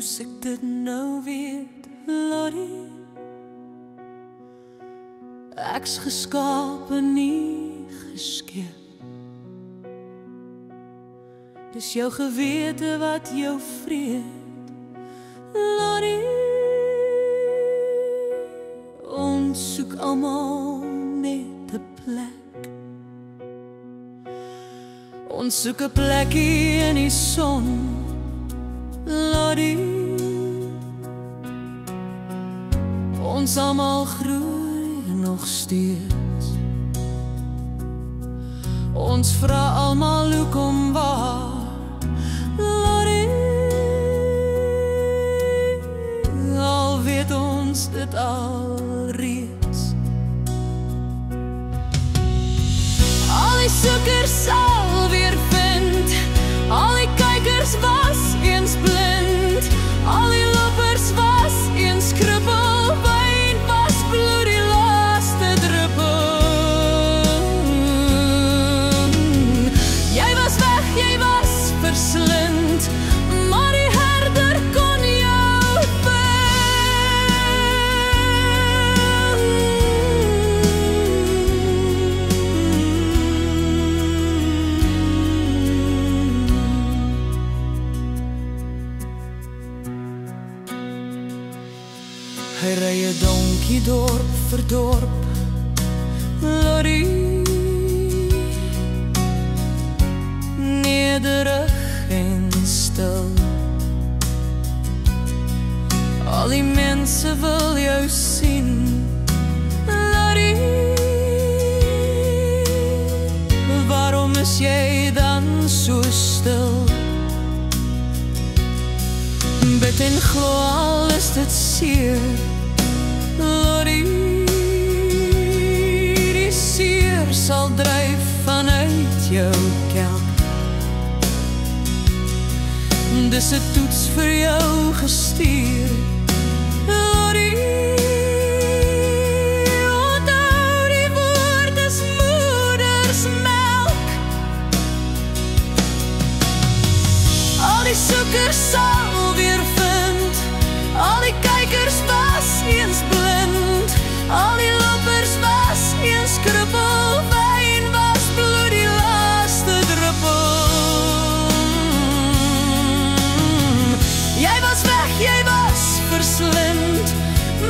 moes ek dit nou weet, Lottie? Ek's geskaap en nie geskep. Dis jou gewete wat jou vreet, Lottie. Ons soek almal net 'n plek. Ons soek 'n plekkie in die son, Lottie. Ons almal groei nog steeds. Ons vra almal hoekom, waar, Lottie. Al weet ons dit alreeds. Al die soekers sal weer vind, al die kykers was eens blind, al die lopers was eens krippel, wyn was bloed die laaste druppel. Jy was weg, jy was verslind, maar die herder kon jou vind. Hy ry 'n donkie dorp vir dorp, Lottie. Nederig en stil. Al die mense wil jou sien, Lottie. Waarom is jy dan so stil? Bid en glo al is dit seer, Lottie. Die seer sal dryf vanuit jou kelk. Dis 'n toets vir jou gestuur, Lottie. Onthou die woord is moedersmelk. Al die soekers sal weer vind, al die kykers was eens blind, al die lopers was eens krippel, wyn was bloed die laaste druppel. Jy was weg, jy was verslind,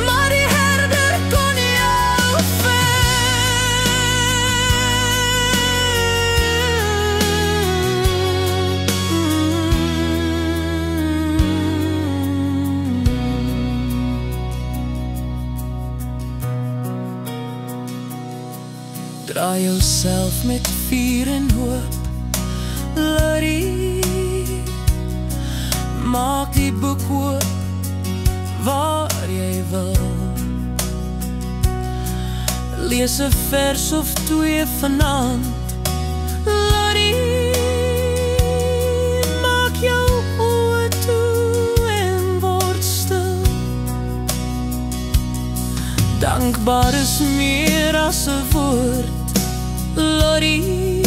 maar die herder kon jou Draai jouself met vuur en hoop, Lottie. Maak die boek oop waar jy wil. Lees 'n vers of twee vanaand, Lottie. Maak jou oë toe en word stil. Dankbaar is meer as 'n woord, Lottie.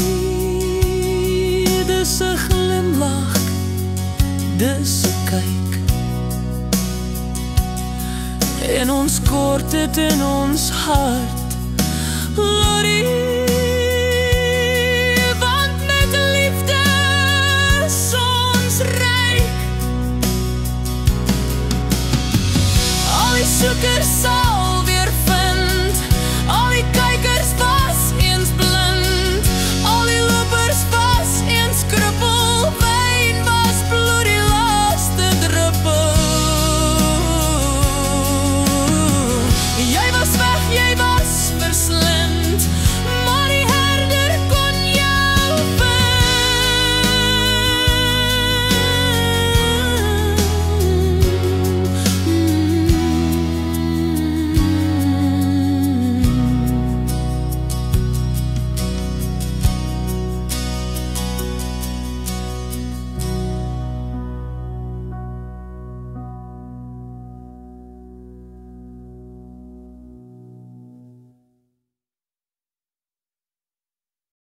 Dis 'n glimlach, dis 'n kyk. En ons kort het in ons hart,